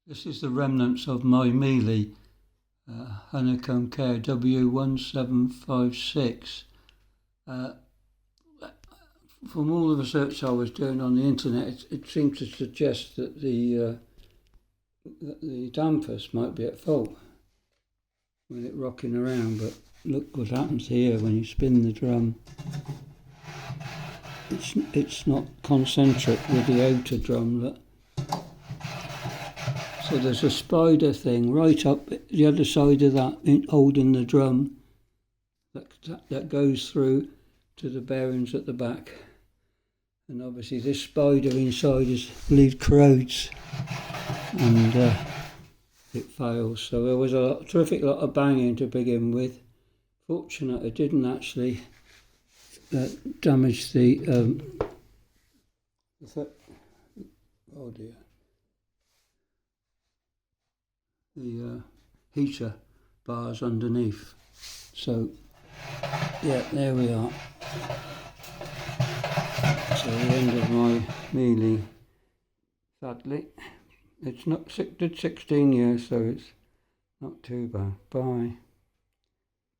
This is the remnants of my Miele honeycomb care W1756. From all the research I was doing on the internet, it seemed to suggest that the dampers might be at fault when it's rocking around, but look what happens here when you spin the drum. It's not concentric with the outer drum. Look. So there's a spider thing right up the other side of that, holding the drum, that goes through to the bearings at the back. And obviously this spider inside is believed corrodes, and it fails. So there was a terrific lot of banging to begin with. Fortunate it didn't actually damage the oh dear, the heater bars underneath. So yeah, there we are. So the end of my Miele, sadly. It's not, did 16 years, so it's not too bad. Bye.